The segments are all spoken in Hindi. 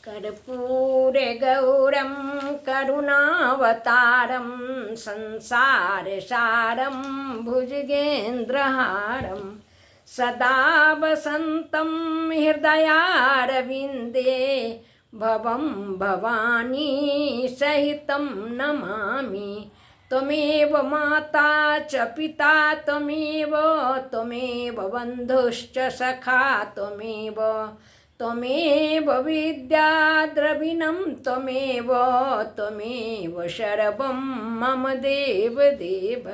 कर्पूरे गौरं करुणावतारं संसारसारं भुजगेन्द्रहारं सदा वसन्तं हृदयारविन्दे भवं भवानी सहितं नमामि। त्वमेव माता च पिता त्वमेव बन्धुश्च सखा त्वमेव विद्या द्रविणं त्वमेव सर्वं मम देवदेव।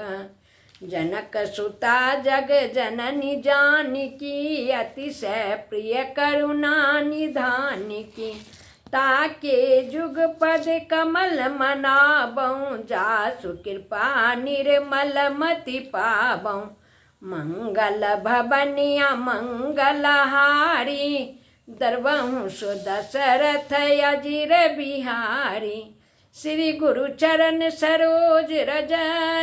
जनकसुता जगजननी जानकी अतिशय प्रिय करुणा निधानिकी। ताके जुगपद कमल मनाबं जासु कृपा निर्मल मति पाबं। मंगल भवनिया मंगलहारी दरबहु सुदशरथ अजिर बिहारी। श्री गुरु चरण सरोज रज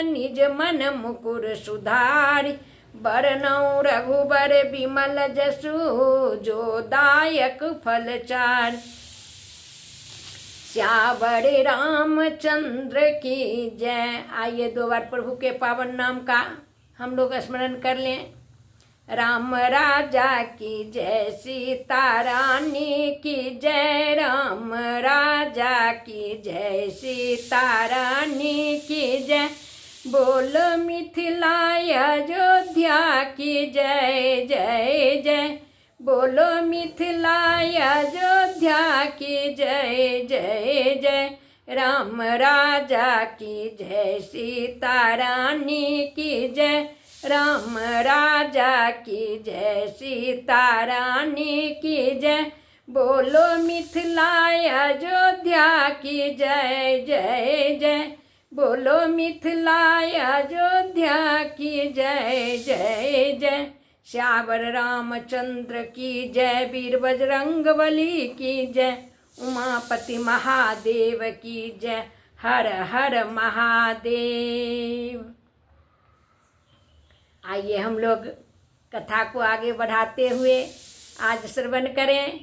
निज मन मुकुर सुधारी। बरनौ रघुबर बिमल जसु जो दायक फलचार। श्यावर रामचंद्र की जय। आइए दो बार प्रभु के पावन नाम का हम लोग स्मरण कर लें। राम राजा की जय, सीता रानी की जय। राम राजा की जय, सीता रानी की जय। बोल मिथिला अयोध्या की जय जय जय। बोलो मिथिला अयोध्या की जय जय जय। राम राजा की जय, सीता रानी की जय। राम राजा की जय, सीता रानी की जय। बोलो मिथिला अयोध्या की जय जय जय। बोलो मिथिला अयोध्या की जय जय जय। श्यावर रामचंद्र की जय, वीर बजरंगबली की जय। उमापति महादेव की जय, हर हर महादेव। आइए हम लोग कथा को आगे बढ़ाते हुए आज श्रवण करें।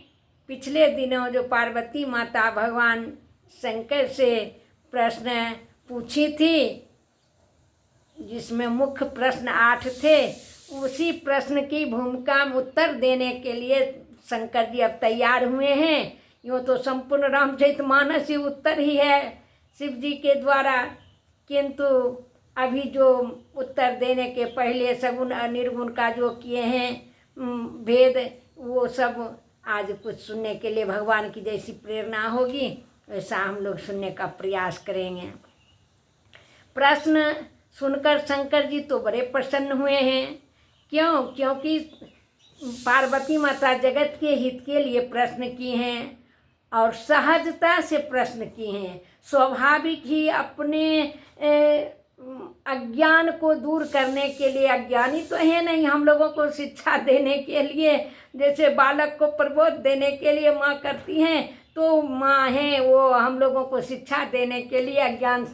पिछले दिनों जो पार्वती माता भगवान शंकर से प्रश्न पूछी थी, जिसमें मुख्य प्रश्न 8 थे, उसी प्रश्न की भूमिका में उत्तर देने के लिए शंकर जी अब तैयार हुए हैं। यूँ तो संपूर्ण रामचरितमानस ही उत्तर ही है शिव जी के द्वारा, किंतु अभी जो उत्तर देने के पहले सगुण और निर्गुण का जो किए हैं भेद, वो सब आज कुछ सुनने के लिए भगवान की जैसी प्रेरणा होगी वैसा हम लोग सुनने का प्रयास करेंगे। प्रश्न सुनकर शंकर जी तो बड़े प्रसन्न हुए हैं। क्यों? क्योंकि पार्वती माता जगत के हित के लिए प्रश्न किए हैं और सहजता से प्रश्न किए हैं। स्वाभाविक ही अपने अज्ञान को दूर करने के लिए, अज्ञानी तो है नहीं, हम लोगों को शिक्षा देने के लिए, जैसे बालक को प्रबोध देने के लिए माँ करती हैं, तो माँ हैं वो हम लोगों को शिक्षा देने के लिए, अज्ञान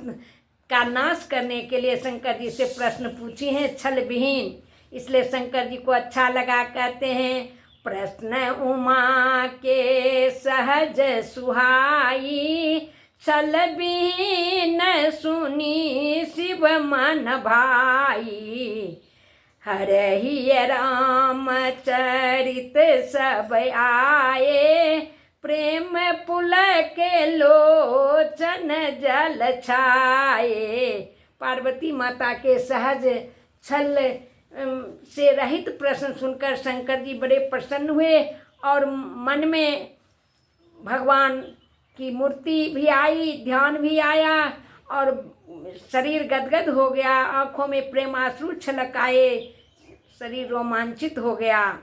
का नाश करने के लिए शंकर जी से प्रश्न पूछी हैं छल विहीन। इसलिए शंकर जी को अच्छा लगा, कहते हैं प्रश्न उमा के सहज सुहाई। छल विहीन सुनी शिव मन भाई। हरहि राम चरित सब आए। प्रेम पुलक लोचन जल छाए। पार्वती माता के सहज छल से रहित प्रश्न सुनकर शंकर जी बड़े प्रसन्न हुए और मन में भगवान की मूर्ति भी आई, ध्यान भी आया और शरीर गदगद हो गया, आँखों में प्रेमाश्रु छलक आए, शरीर रोमांचित हो गया।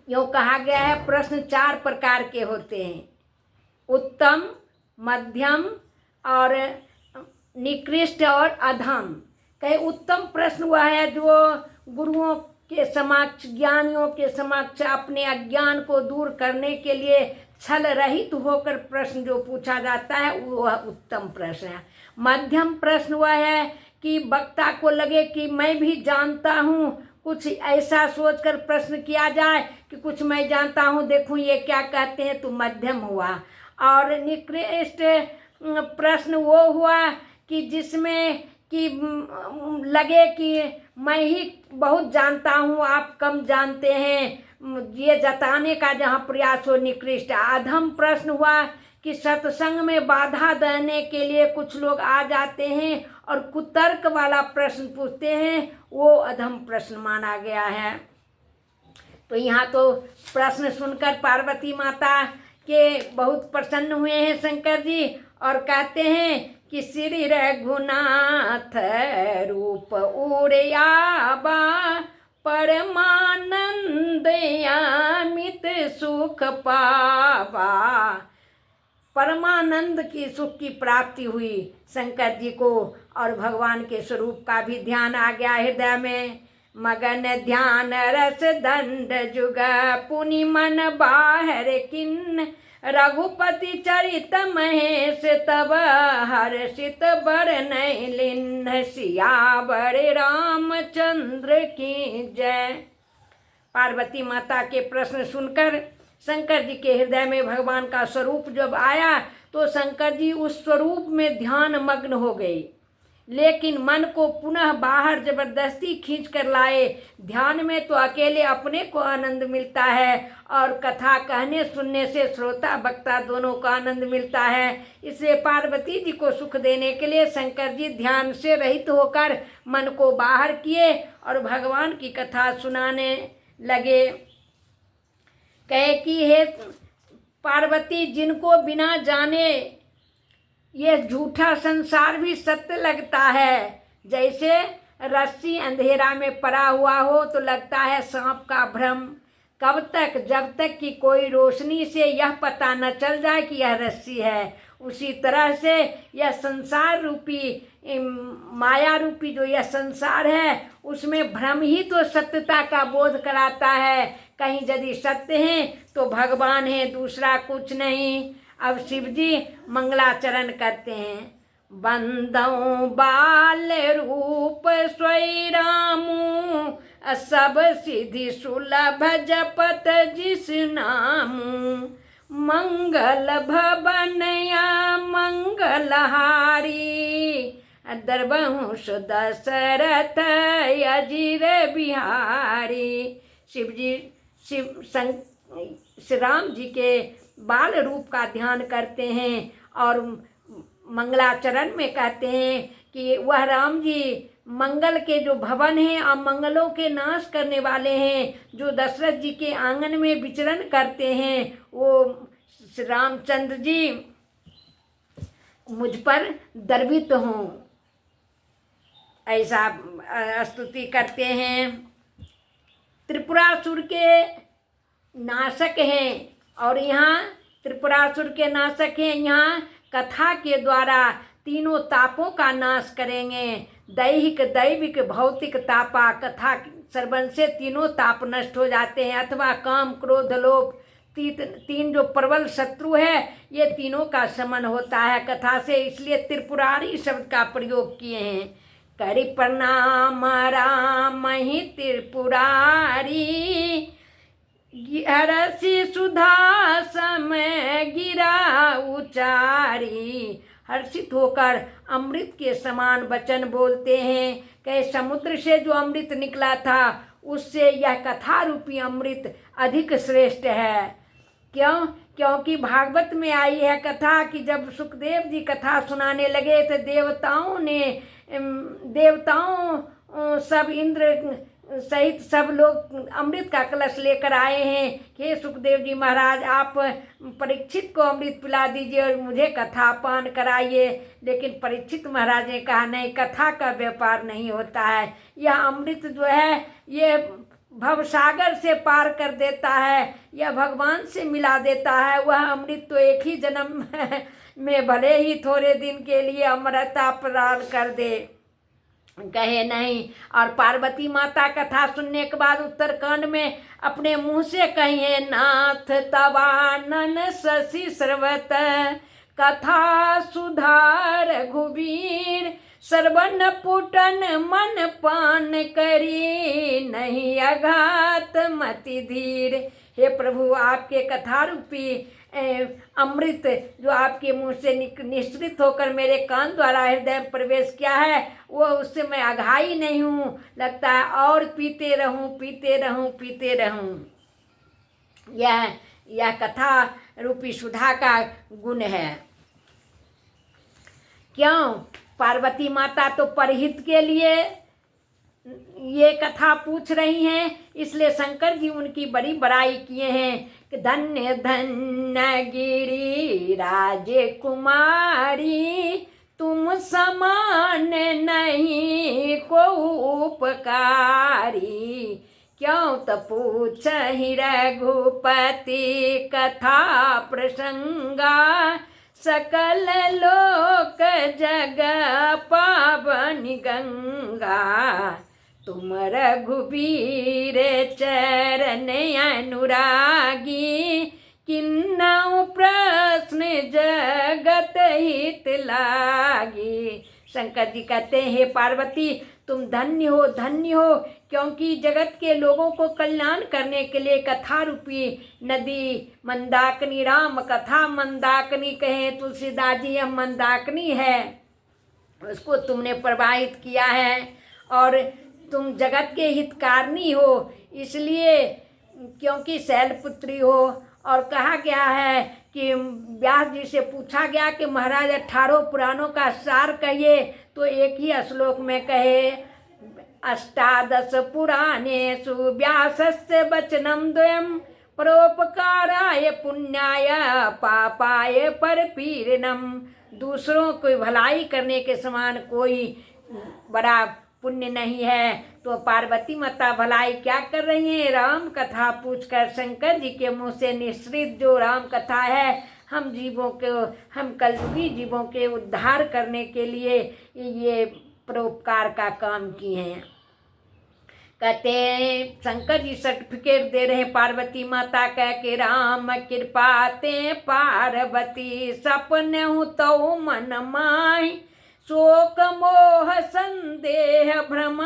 यूँ कहा गया है प्रश्न 4 प्रकार के होते हैं, उत्तम, मध्यम और निकृष्ट और अधम। कहे उत्तम प्रश्न हुआ है जो गुरुओं के समक्ष, ज्ञानियों के समक्ष अपने अज्ञान को दूर करने के लिए छल रहित होकर प्रश्न जो पूछा जाता है वह उत्तम प्रश्न है। मध्यम प्रश्न हुआ है कि वक्ता को लगे कि मैं भी जानता हूँ, कुछ ऐसा सोचकर प्रश्न किया जाए कि कुछ मैं जानता हूँ, देखूँ ये क्या कहते हैं, तो मध्यम हुआ। और निकृष्ट प्रश्न वो हुआ कि जिसमें कि लगे कि मैं ही बहुत जानता हूँ, आप कम जानते हैं, ये जताने का जहाँ प्रयास हो, निकृष्ट। अधम प्रश्न हुआ कि सत्संग में बाधा देने के लिए कुछ लोग आ जाते हैं और कुतर्क वाला प्रश्न पूछते हैं, वो अधम प्रश्न माना गया है। तो यहाँ तो प्रश्न सुनकर पार्वती माता के बहुत प्रसन्न हुए हैं शंकर जी, और कहते हैं कि श्री रघुनाथ रूप उड़याबा, परमानंद अमित सुख पावा। परमानंद की सुख की प्राप्ति हुई शंकर जी को, और भगवान के स्वरूप का भी ध्यान आ गया हृदय में। मगन ध्यान रस दंड जुग, पुनि मन बाहर किन, रघुपति चरित महेश तब हर्षित बरनैं लिन्न, सियावर रामचंद्र की जय। पार्वती माता के प्रश्न सुनकर शंकर जी के हृदय में भगवान का स्वरूप जब आया तो शंकर जी उस स्वरूप में ध्यान मग्न हो गए, लेकिन मन को पुनः बाहर जबरदस्ती खींच कर लाए। ध्यान में तो अकेले अपने को आनंद मिलता है, और कथा कहने सुनने से श्रोता वक्ता दोनों को आनंद मिलता है। इसलिए पार्वती जी को सुख देने के लिए शंकर जी ध्यान से रहित होकर मन को बाहर किए और भगवान की कथा सुनाने लगे। कहे कि हे पार्वती, जिनको बिना जाने ये झूठा संसार भी सत्य लगता है, जैसे रस्सी अंधेरा में पड़ा हुआ हो तो लगता है सांप का भ्रम। कब तक? जब तक कि कोई रोशनी से यह पता न चल जाए कि यह रस्सी है। उसी तरह से यह संसार रूपी माया रूपी जो यह संसार है, उसमें भ्रम ही तो सत्यता का बोध कराता है। कहीं यदि सत्य है तो भगवान है, दूसरा कुछ नहीं। अब शिव जी मंगलाचरण करते हैं। बंदौ बाल रूप स्वै रामू, सब सिद्धि सुलभ जपत जिस नामू, मंगल भवनया मंगलहारी, दरबहु दशरथ अजीर बिहारी। श्री राम जी के बाल रूप का ध्यान करते हैं और मंगलाचरण में कहते हैं कि वह राम जी मंगल के जो भवन हैं और मंगलों के नाश करने वाले हैं, जो दशरथ जी के आंगन में विचरण करते हैं, वो श्री रामचंद्र जी मुझ पर गर्वित हों, ऐसा स्तुति करते हैं। त्रिपुरासुर के नाशक हैं, और यहाँ त्रिपुरासुर के नाशक हैं, यहाँ कथा के द्वारा तीनों तापों का नाश करेंगे। दैहिक, दैविक, भौतिक तापा, कथा श्रवण से तीनों ताप नष्ट हो जाते हैं। अथवा काम, क्रोध, लोभ, तीन जो प्रबल शत्रु है, ये तीनों का शमन होता है कथा से। इसलिए त्रिपुरारी शब्द का प्रयोग किए हैं। करि प्रणाम राम ही त्रिपुरारी, हरसि सुधा समय गिरा उचारी। हर्षित होकर अमृत के समान वचन बोलते हैं। कहे समुद्र से जो अमृत निकला था, उससे यह कथा रूपी अमृत अधिक श्रेष्ठ है। क्यों? क्योंकि भागवत में आई है कथा कि जब सुखदेव जी कथा सुनाने लगे तो देवताओं सब इंद्र सहित सब लोग अमृत का कलश लेकर आए हैं। हे सुखदेव जी महाराज, आप परीक्षित को अमृत पिला दीजिए और मुझे कथा पान कराइए। लेकिन परीक्षित महाराज ने कहा, नहीं, कथा का व्यापार नहीं होता है। यह अमृत जो है ये भवसागर से पार कर देता है, यह भगवान से मिला देता है। वह अमृत तो एक ही जन्म में भले ही थोड़े दिन के लिए अमरता प्रदान कर दे। कहे नहीं। और पार्वती माता कथा सुनने के बाद उत्तरकांड में अपने मुंह से कहिए, नाथ तवानन शशि सर्वत, कथा सुधार रघुवीर, सर्वन पुटन मन पान करी, नहीं आघात मति धीर। हे प्रभु, आपके कथा रूपी अमृत जो आपके मुंह से निश्रित होकर मेरे कान द्वारा हृदय में प्रवेश किया है, वो उससे मैं अघाई नहीं हूँ। लगता है और पीते रहूं, पीते रहूं, पीते रहूं। यह कथा रूपी सुधा का गुण है। क्यों? पार्वती माता तो परहित के लिए ये कथा पूछ रही हैं, इसलिए शंकर जी उनकी बड़ी बड़ाई किए हैं कि धन्य धन्य गिरी राजे कुमारी, तुम समान नहीं को उपकारी। क्यों तो पूछहि रघुपति कथा प्रसंगा, सकल लोक जग पावनि गंगा। तुम रघुबीर चरण अनुरागी, किन्नौ प्रश्न जगत हित लागी। शंकर जी कहते हैं, हे पार्वती, तुम धन्य हो, धन्य हो, क्योंकि जगत के लोगों को कल्याण करने के लिए कथा रूपी नदी मंदाकिनी, राम कथा मंदाकिनी कहे तुलसीदास जी, यह मंदाकिनी है, उसको तुमने प्रवाहित किया है। और तुम जगत के हितकारिणी हो, इसलिए क्योंकि शैलपुत्री हो। और कहा गया है कि व्यास जी से पूछा गया कि महाराज 18 पुराणों का सार कहिए, तो एक ही श्लोक में कहे, अष्टादश पुराणेषु व्यासस्य वचनं द्वयम्, परोपकाराय पुण्याय पापाय परपीडनम्। दूसरों को भलाई करने के समान कोई बड़ा पुण्य नहीं है। तो पार्वती माता भलाई क्या कर रही है? राम कथा पूछकर शंकर जी के मुंह से निश्रित जो राम कथा है, हम जीवों को, हम कलयुगी जीवों के उद्धार करने के लिए ये परोपकार का काम किए हैं। कहते हैं शंकर जी सर्टिफिकेट दे रहे पार्वती माता कह के, राम कृपा ते पार्वती सपने हूँ तो मन माही, शोक मोह संदेह भ्रम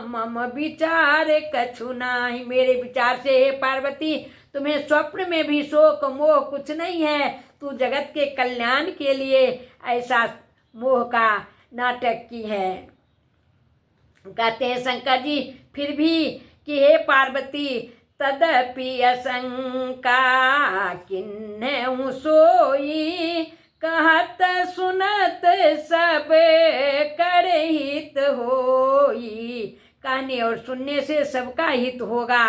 मम विचार कछु नाही। मेरे विचार से हे पार्वती, तुम्हें स्वप्न में भी शोक मोह कुछ नहीं है। तू जगत के कल्याण के लिए ऐसा मोह का नाटक की है। कहते हैं शंकर जी फिर भी कि हे पार्वती, तदपि असंका किन्हु सोई, कहत सुनत सब कर हित होई। कहने और सुनने से सबका हित होगा।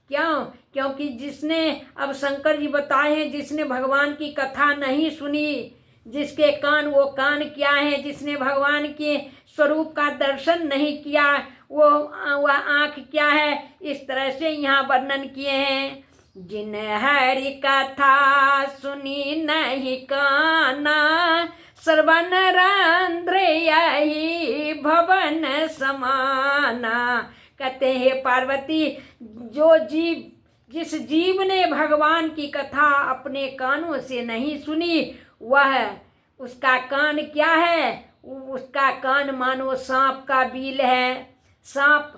क्यों? क्योंकि जिसने, अब शंकर जी बताए हैं, जिसने भगवान की कथा नहीं सुनी, जिसके कान वो कान क्या है, जिसने भगवान के स्वरूप का दर्शन नहीं किया, वह आँख क्या है, इस तरह से यहाँ वर्णन किए हैं। जिन हरि कथा सुनी नहीं काना, श्रवण रंध्र यही भवन समाना। कहते हैं पार्वती, जो जीव, जिस जीव ने भगवान की कथा अपने कानों से नहीं सुनी, वह, उसका कान क्या है? उसका कान मानो सांप का बील है। सांप,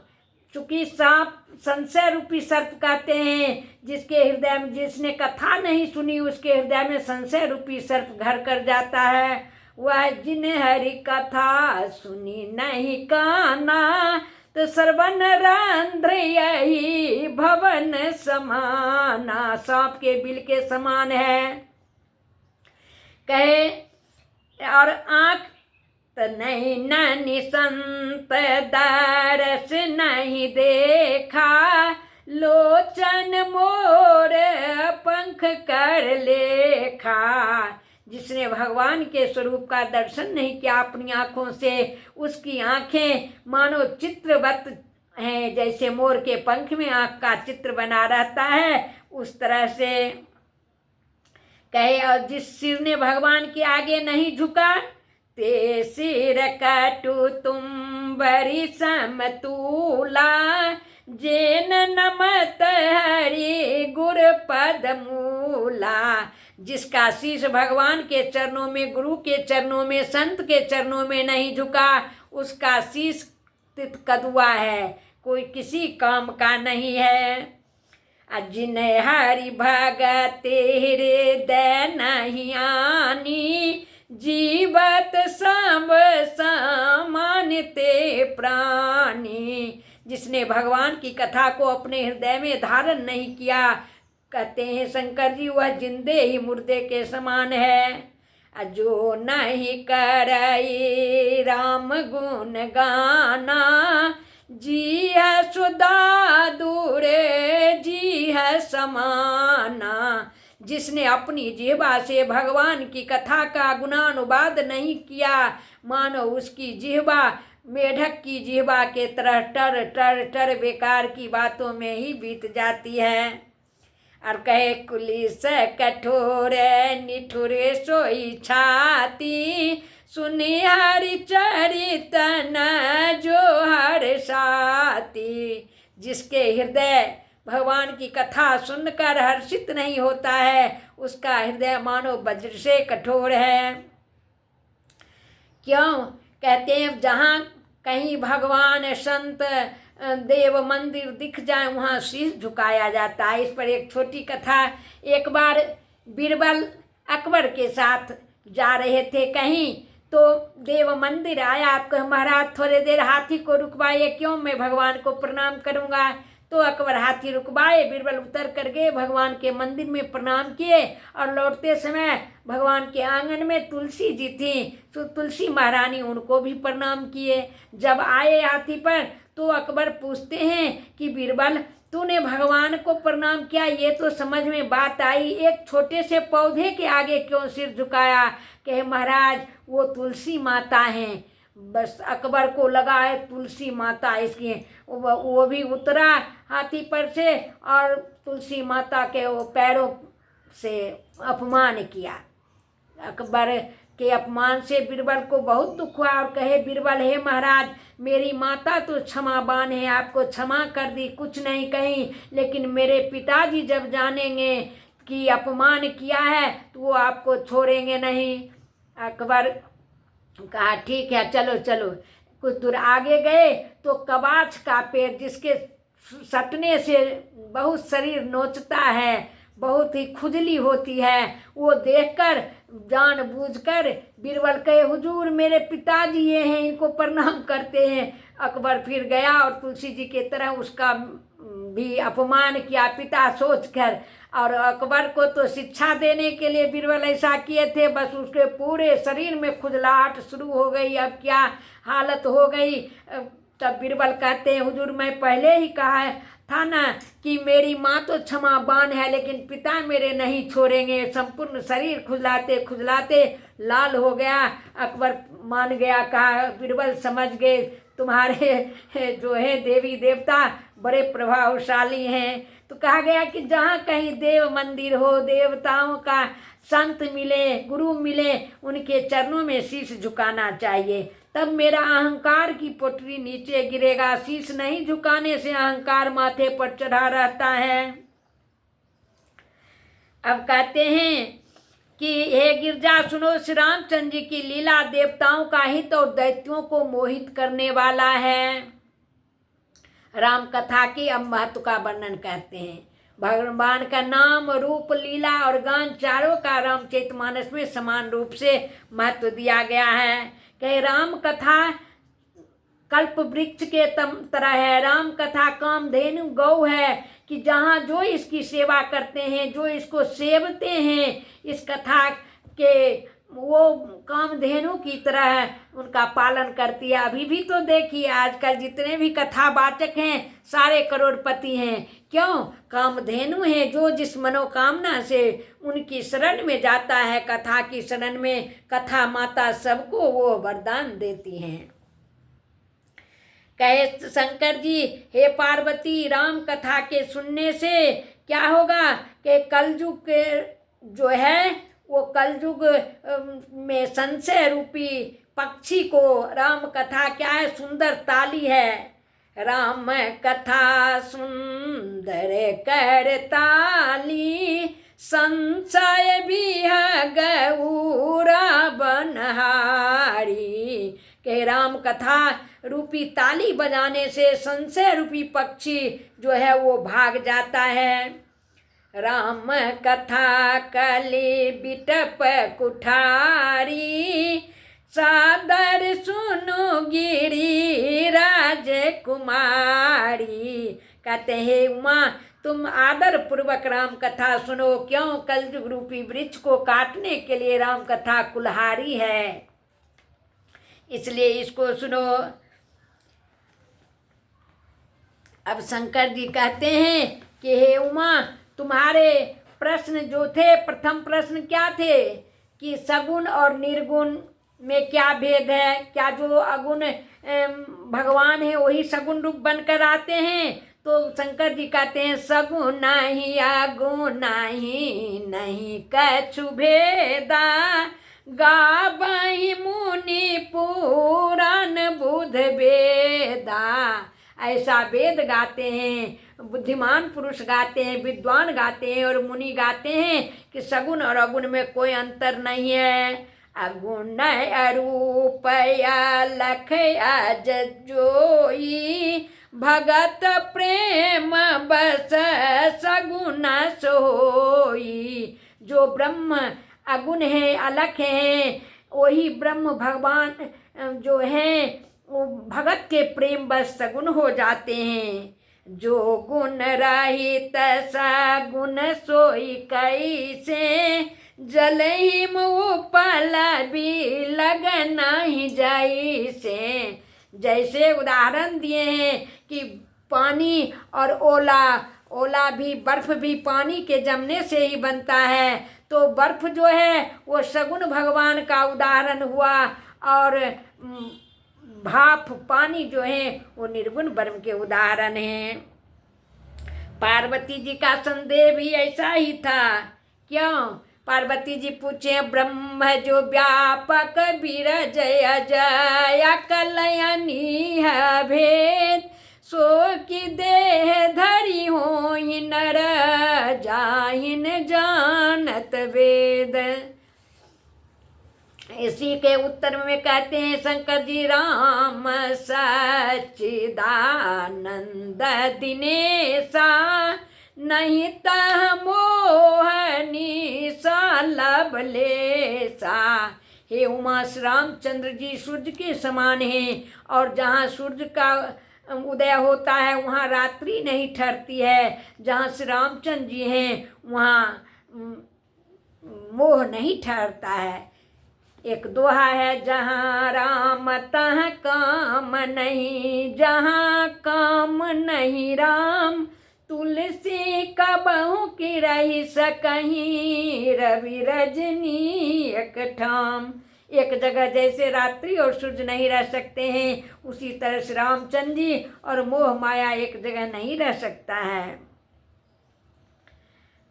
चूंकि सांप संशय रूपी सर्प कहते हैं, जिसके हृदय में, जिसने कथा नहीं सुनी उसके हृदय में संशय रूपी सर्प घर कर जाता है। वह जिन हरि कथा सुनी नहीं काना, तो श्रवण रंध्र यही भवन समाना। सांप के बिल के समान है। कहे और आँख तो नहीं ननि संत दरस नहीं देखा, लोचन मोर पंख कर लेखा। जिसने भगवान के स्वरूप का दर्शन नहीं किया अपनी आँखों से, उसकी आँखें मानो चित्रवत हैं, जैसे मोर के पंख में आँख का चित्र बना रहता है, उस तरह से। कहे और जिस सिर ने भगवान के आगे नहीं झुका, ते सिर कटु तुम बरी समतूला, जेन नमत हरि गुर पद मूला। जिसका शीश भगवान के चरणों में, गुरु के चरणों में, संत के चरणों में नहीं झुका, उसका शीश तित कदुआ है, कोई किसी काम का नहीं है। जिन्हें हरि भगत हृदय नहीं आनी, जीवत सब समानते प्राणी। जिसने भगवान की कथा को अपने हृदय में धारण नहीं किया, कहते हैं शंकर जी, वह जिंदे ही मुर्दे के समान है। जो नहीं करई राम गुण गाना, जी है सुधा दूरे जी है समाना। जिसने अपनी जिह्वा से भगवान की कथा का गुणानुवाद नहीं किया, मानो उसकी जिह्वा मेढक की जिह्वा के तरह टर टर टर बेकार की बातों में ही बीत जाती है। और कहे कुलिस कठोर निठुर सोई छाती, सुनी हरि चरित न जो हर साती। जिसके हृदय भगवान की कथा सुनकर हर्षित नहीं होता है, उसका हृदय मानो वज्र से कठोर है। क्यों? कहते हैं जहाँ कहीं भगवान संत देव मंदिर दिख जाए वहाँ शीश झुकाया जाता है। इस पर एक छोटी कथा। एक बार बीरबल अकबर के साथ जा रहे थे कहीं, तो देव मंदिर आया। आपको महाराज थोड़े देर हाथी को रुकवाइए, क्यों? मैं भगवान को प्रणाम करूँगा। तो अकबर हाथी रुकवाए, बीरबल उतर कर गए, भगवान के मंदिर में प्रणाम किए और लौटते समय भगवान के आंगन में तुलसी जी थी, तो तुलसी महारानी उनको भी प्रणाम किए। जब आए हाथी पर तो अकबर पूछते हैं कि बीरबल तूने भगवान को प्रणाम किया, ये तो समझ में बात आई, एक छोटे से पौधे के आगे क्यों सिर झुकाया? कहे महाराज वो तुलसी माता हैं। बस अकबर को लगा है तुलसी माता इसकी, वो भी उतरा हाथी पर से और तुलसी माता के वो पैरों से अपमान किया। अकबर के अपमान से बीरबल को बहुत दुख हुआ और कहे बीरबल, हे महाराज मेरी माता तो क्षमावान है, आपको क्षमा कर दी, कुछ नहीं कही, लेकिन मेरे पिताजी जब जानेंगे कि अपमान किया है तो वो आपको छोड़ेंगे नहीं। अकबर कहा ठीक है, चलो चलो। कुछ दूर आगे गए तो कबाछ का पेड़, जिसके सटने से बहुत शरीर नोचता है, बहुत ही खुजली होती है, वो देखकर जानबूझकर बीरबल कहे हुजूर मेरे पिताजी ये हैं, इनको प्रणाम करते हैं। अकबर फिर गया और तुलसी जी के तरह उसका भी अपमान किया पिता सोचकर। और अकबर को तो शिक्षा देने के लिए बीरबल ऐसा किए थे, बस उसके पूरे शरीर में खुजलाहट शुरू हो गई। अब क्या हालत हो गई। तब बीरबल कहते हैं हुजूर मैं पहले ही कहा था ना कि मेरी माँ तो क्षमावान है, लेकिन पिता मेरे नहीं छोड़ेंगे। संपूर्ण शरीर खुजलाते खुजलाते लाल हो गया। अकबर मान गया, कहा बीरबल समझ गए तुम्हारे जो है देवी देवता बड़े प्रभावशाली हैं। तो कहा गया कि जहाँ कहीं देव मंदिर हो, देवताओं का संत मिले, गुरु मिले, उनके चरणों में शीश झुकाना चाहिए, तब मेरा अहंकार की पोटली नीचे गिरेगा। शीश नहीं झुकाने से अहंकार माथे पर चढ़ा रहता है। अब कहते हैं कि हे गिरजा सुनो, श्री रामचंद्र जी की लीला देवताओं का हित और दैत्यों को मोहित करने वाला है। राम कथा के अब महत्व का वर्णन करते हैं। भगवान का नाम, रूप, लीला और गान चारों का रामचरितमानस में समान रूप से महत्व दिया गया है। कहे राम कथा कल्प वृक्ष के तरह है। राम कथा कामधेनु गौ है कि जहाँ जो इसकी सेवा करते हैं, जो इसको सेवते हैं, इस कथा के वो कामधेनु की तरह उनका पालन करती है। अभी भी तो देखिए आजकल जितने भी कथावाचक हैं सारे करोड़पति हैं। क्यों? कामधेनु है, जो जिस मनोकामना से उनकी शरण में जाता है, कथा की शरण में, कथा माता सबको वो वरदान देती हैं। कहे शंकर जी, हे पार्वती राम कथा के सुनने से क्या होगा कि कलयुग के जो है वो कलयुग में संशय रूपी पक्षी को राम कथा क्या है, सुंदर ताली है। राम कथा सुंदर कर ताली, संशय भी है गौरा बनहारी। के राम कथा रूपी ताली बजाने से संशय रूपी पक्षी जो है वो भाग जाता है। राम कथा कली बिटप कुठारी, सादर सुनो गिरी राजकुमारी। कहते हैं उमा तुम आदर पूर्वक राम कथा सुनो, क्यों कलयुग रूपी वृक्ष को काटने के लिए राम कथा कुल्हाड़ी है, इसलिए इसको सुनो। अब शंकर जी कहते हैं कि हे उमा तुम्हारे प्रश्न जो थे, प्रथम प्रश्न क्या थे कि सगुण और निर्गुण में क्या भेद है, क्या जो अगुण भगवान है वही सगुण रूप बनकर आते हैं। तो शंकर जी कहते हैं सगुण नहीं अगुण नहीं कछु भेदा, गावहि मुनि पुराण बुध वेदा। ऐसा वेद गाते हैं, बुद्धिमान पुरुष गाते हैं, विद्वान गाते हैं और मुनि गाते हैं कि सगुण और अगुण में कोई अंतर नहीं है। अगुण अरूप अलख अजोई, भगत प्रेम बस सगुण सोई। जो ब्रह्म अगुण है, अलख है, वही ब्रह्म भगवान जो है वो भगत के प्रेम बस सगुण हो जाते हैं। जो गुण रहित सगुण सोई कैसे, जलहि उपल भी लगन नहीं जैसे। जैसे उदाहरण दिए हैं कि पानी और ओला भी, बर्फ भी पानी के जमने से ही बनता है। तो बर्फ जो है वो सगुण भगवान का उदाहरण हुआ और भाप पानी जो है वो निर्गुण ब्रह्म के उदाहरण हैं। पार्वती जी का संदेह भी ऐसा ही था। क्यों? पार्वती जी पूछे ब्रह्म जो व्यापक विरजय जय कलयनी है भेद, सो की देह धरी हो नर जाहिन जानत वेद। इसी के उत्तर में कहते हैं शंकर जी राम सच्चिदानंद दिनेशा, नहीं तह मोहनी सालब लेसा। हे उमा श्री रामचंद्र जी सूर्य के समान हैं और जहाँ सूर्य का उदय होता है वहाँ रात्रि नहीं ठहरती है। जहाँ श्री रामचंद्र जी हैं वहाँ मोह नहीं ठहरता है। एक दोहा है, जहाँ राम तहाँ काम नहीं, जहाँ काम नहीं राम, तुलसी कबहू की रही सकहीं, रवि रजनी एक ठाम। एक जगह जैसे रात्रि और सूर्य नहीं रह सकते हैं, उसी तरह श्री रामचंद्र जी और मोह माया एक जगह नहीं रह सकता है।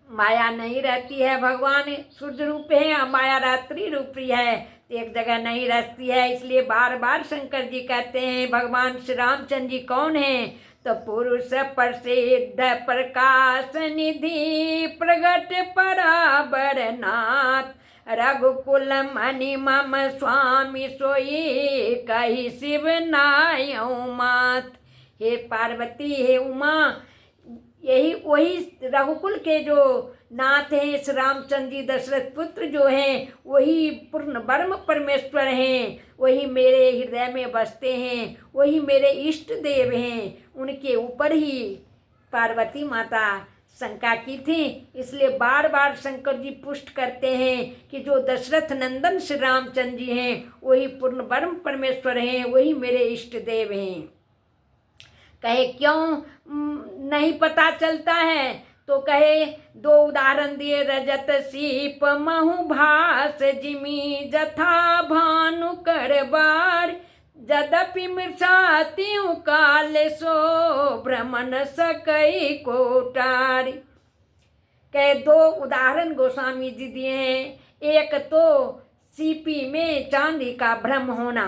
माया नहीं रहती है, भगवान सूर्य रूप है और माया रात्रि रूपी है, एक जगह नहीं रहती है। इसलिए बार बार शंकर जी कहते हैं भगवान श्री रामचंद्र जी कौन हैं? तो पुरुष प्रसिद्ध प्रकाश निधि, प्रगट पराबर नाथ, रघुकुल मणि मम स्वामी सोई, कही शिव नाय मात। हे पार्वती, हे उमा, यही वही रघुकुल के जो नाथ हैं श्री रामचंद्र जी दशरथ पुत्र जो हैं, वही पूर्ण ब्रह्म परमेश्वर हैं, वही मेरे हृदय में बसते हैं, वही मेरे इष्ट देव हैं। उनके ऊपर ही पार्वती माता शंका की थी। इसलिए बार बार शंकर जी पुष्ट करते हैं कि जो दशरथ नंदन श्री रामचंद्र जी हैं वही पूर्ण ब्रह्म परमेश्वर हैं, वही मेरे इष्ट देव हैं। कहे क्यों नहीं पता चलता है? तो कहे दो उदाहरण दिए, रजत सीप महु भास जिमी, जथा भानु कर बार, यद्यपि मृषाति हूँ काल सो, भ्रमण सकई कोटार। कहे दो उदाहरण गोस्वामी जी दिए हैं। एक तो सीपी में चांदी का भ्रम होना।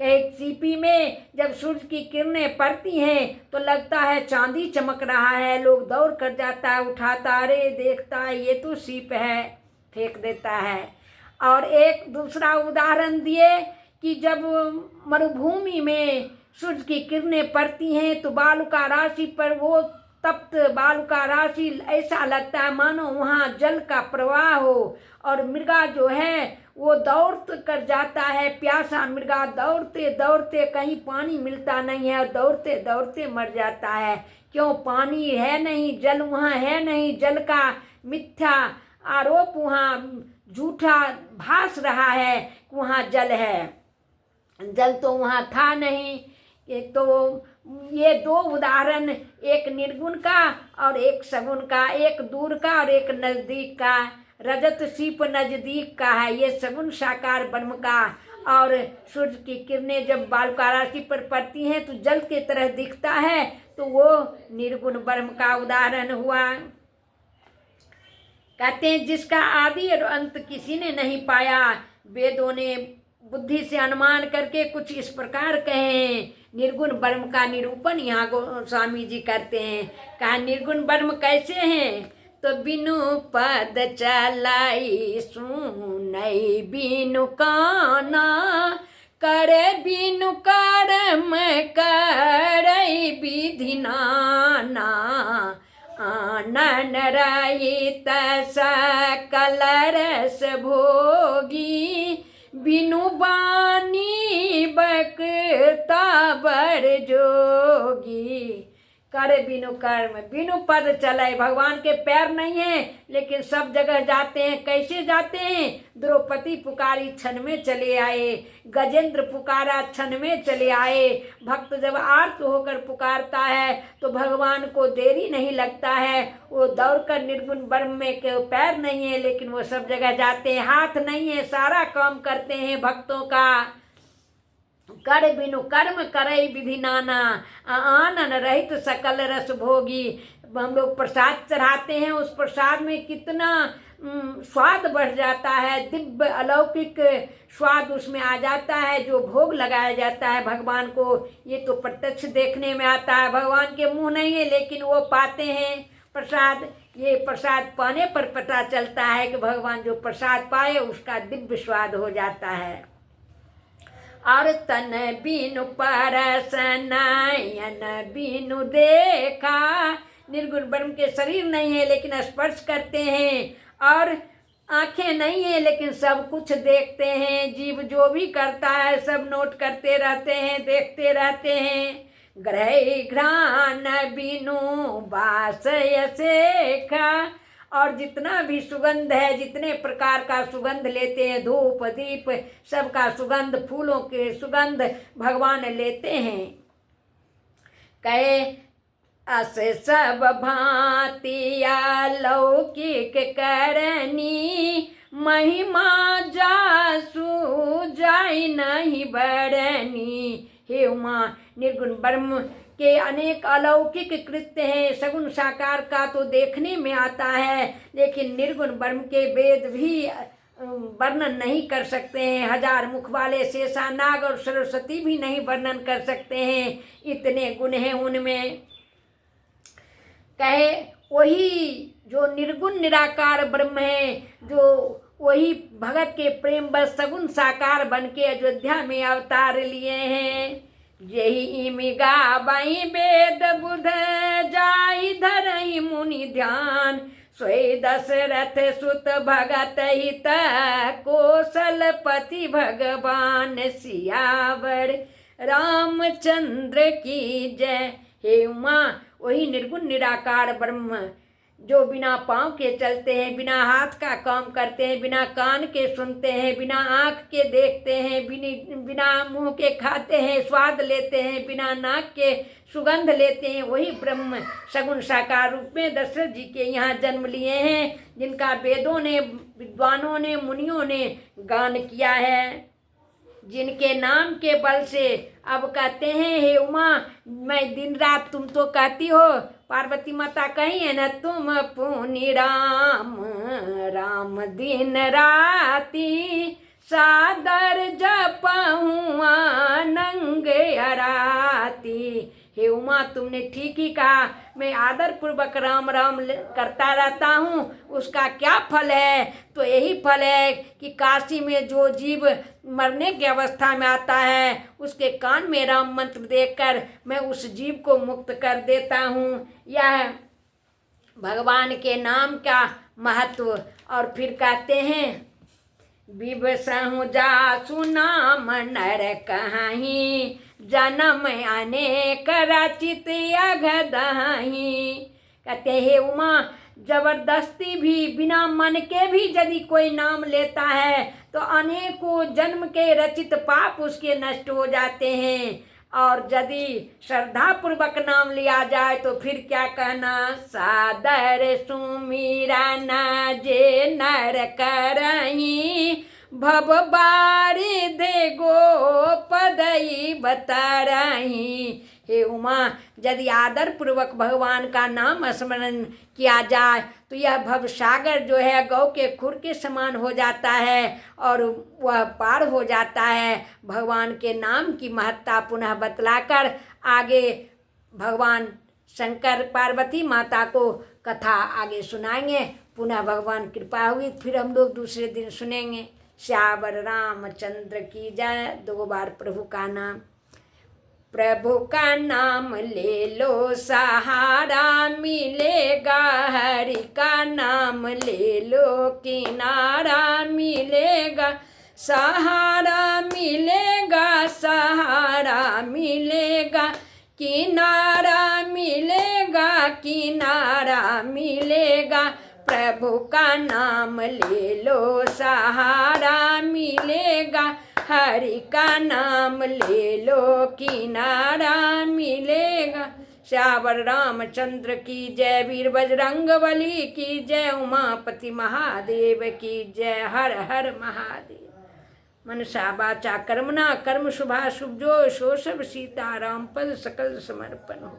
कहे सीपी में जब सूर्य की किरणें पड़ती हैं तो लगता है चांदी चमक रहा है, लोग दौड़ कर जाता है, उठाता, अरे देखता है ये तो सीप है, फेंक देता है। और एक दूसरा उदाहरण दिए कि जब मरुभूमि में सूर्य की किरणें पड़ती हैं तो बालुका राशि पर वो तप्त बालुका राशि ऐसा लगता है मानो वहाँ जल का प्रवाह हो, और मृगा जो है वो दौड़ कर जाता है, प्यासा मृगा दौड़ते दौड़ते कहीं पानी मिलता नहीं है और दौड़ते दौड़ते मर जाता है। क्यों? पानी है नहीं, जल वहाँ है नहीं, जल का मिथ्या आरोप वहाँ झूठा भास रहा है कि वहाँ जल है, जल तो वहाँ था नहीं। तो ये दो उदाहरण, एक निर्गुण का और एक सगुण का, एक दूर का और एक नज़दीक का। रजत सीप नज़दीक का है, ये सगुण साकार ब्रह्म का। और सूर्य की किरणें जब बालुका राशि पर पड़ती हैं तो जल की तरह दिखता है, तो वो निर्गुण ब्रह्म का उदाहरण हुआ। कहते हैं जिसका आदि और अंत किसी ने नहीं पाया, वेदों ने बुद्धि से अनुमान करके कुछ इस प्रकार कहे। निर्गुण ब्रह्म का निरूपण यहाँ गोस्वामी जी करते हैं। कहा निर्गुण ब्रह्म कैसे हैं? तो बिनु पद चलाई सुनई बिनु काना, करे बिनु कर्म करई विधि नाना, आनन रहित सकल रस भोगी, बिनु बानी बकता बर जोगी। करे बिनु कर्म, बिनु पद चले। भगवान के पैर नहीं है लेकिन सब जगह जाते हैं। कैसे जाते हैं? द्रौपदी पुकारी क्षण में चले आए, गजेंद्र पुकारा क्षण में चले आए। भक्त जब आर्त होकर पुकारता है तो भगवान को देरी नहीं लगता है, वो दौड़कर निर्गुण ब्रह्म में के पैर नहीं है लेकिन वो सब जगह जाते हैं। हाथ नहीं है, सारा काम करते हैं भक्तों का। कर बिनु कर्म करई विधि नाना, आनन रहित सकल रस भोगी। हम लोग प्रसाद चढ़ाते हैं, उस प्रसाद में कितना स्वाद बढ़ जाता है, दिव्य अलौकिक स्वाद उसमें आ जाता है। जो भोग लगाया जाता है भगवान को, ये तो प्रत्यक्ष देखने में आता है। भगवान के मुंह नहीं है लेकिन वो पाते हैं प्रसाद। ये प्रसाद पाने पर पता चलता है कि भगवान जो प्रसाद पाए उसका दिव्य स्वाद हो जाता है। और तन बिनु परस नयन बिनु देखा, निर्गुण ब्रह्म के शरीर नहीं है लेकिन स्पर्श करते हैं, और आंखें नहीं है लेकिन सब कुछ देखते हैं। जीव जो भी करता है सब नोट करते रहते हैं, देखते रहते हैं। ग्रह घ्राण बिनु बास यसेखा, और जितना भी सुगंध है, जितने प्रकार का सुगंध लेते हैं, धूप दीप सबका सुगंध, फूलों के सुगंध भगवान लेते हैं। कहे अस सब भांति अलौकिक करनी, महिमा जासु जाई नहीं बरनी। हे उमा, निर्गुण ब्रह्म के अनेक अलौकिक कृत्य हैं। सगुण साकार का तो देखने में आता है लेकिन निर्गुण ब्रह्म के वेद भी वर्णन नहीं कर सकते हैं। हजार मुख वाले शेषानाग और सरस्वती भी नहीं वर्णन कर सकते हैं, इतने गुण हैं उनमें। कहे वही जो निर्गुण निराकार ब्रह्म है, जो वही भगत के प्रेम बस सगुण साकार बन के अयोध्या में अवतार लिए हैं। यही इमि गावई वेद बुध जाई धरई मुनि ध्यान, सोई दशरथ सुत भगत हित कौशलपति भगवान सियावर रामचंद्र की जय। हे उमा, वही निर्गुण निराकार ब्रह्म जो बिना पाँव के चलते हैं, बिना हाथ का काम करते हैं, बिना कान के सुनते हैं, बिना आँख के देखते हैं, बिना मुंह के खाते हैं, स्वाद लेते हैं, बिना नाक के सुगंध लेते हैं, वही ब्रह्म सगुण साकार रूप में दशरथ जी के यहाँ जन्म लिए हैं, जिनका वेदों ने, विद्वानों ने, मुनियों ने गान किया है। जिनके नाम के बल से अब कहते हैं हे उमा, मैं दिन रात, तुम तो कहती हो, पार्वती माता कही है न, तुम पुनि राम राम दिन राती, सादर जपहुआ नंग अराती। हे उमा, तुमने ठीक ही कहा, मैं आदरपूर्वक राम राम करता रहता हूँ, उसका क्या फल है? तो यही फल है कि काशी में जो जीव मरने की अवस्था में आता है, उसके कान में राम मंत्र देकर मैं उस जीव को मुक्त कर देता हूँ। यह भगवान के नाम का महत्व। और फिर कहते हैं, विभसहु जासु नाम नर कहीं, जन्म अनेक रचित अघदहीं। कहते हे उमा, जबरदस्ती भी बिना मन के भी यदि कोई नाम लेता है तो अनेकों जन्म के रचित पाप उसके नष्ट हो जाते हैं। और यदि श्रद्धा पूर्वक नाम लिया जाए तो फिर क्या कहना, सादर सुमीरा न जे नर करही, भव बारी दे गो पदई बतारही। हे उमा, यदि आदर पूर्वक भगवान का नाम स्मरण किया जाए तो यह भवसागर जो है गौ के खुर के समान हो जाता है और वह पार हो जाता है। भगवान के नाम की महत्ता पुनः बतलाकर आगे भगवान शंकर पार्वती माता को कथा आगे सुनाएंगे। पुनः भगवान कृपा हुई फिर हम लोग दूसरे दिन सुनेंगे। श्यावर रामचंद्र की जय। 2 बार प्रभु का नाम। प्रभु का नाम ले लो सहारा मिलेगा, हरि का नाम ले लो किनारा मिलेगा, सहारा मिलेगा, सहारा मिलेगा, किनारा मिलेगा, किनारा मिलेगा। प्रभु का नाम ले लो सहारा मिलेगा, हरि का नाम ले लो किनारा मिलेगा। श्यावर रामचंद्र की जय। वीर बजरंगबली की जय। उमापति महादेव की जय। हर हर महादेव। मनसा वाचा कर्मणा कर्म शुभा शुभ जो सो सब सीताराम पद सकल समर्पण हो।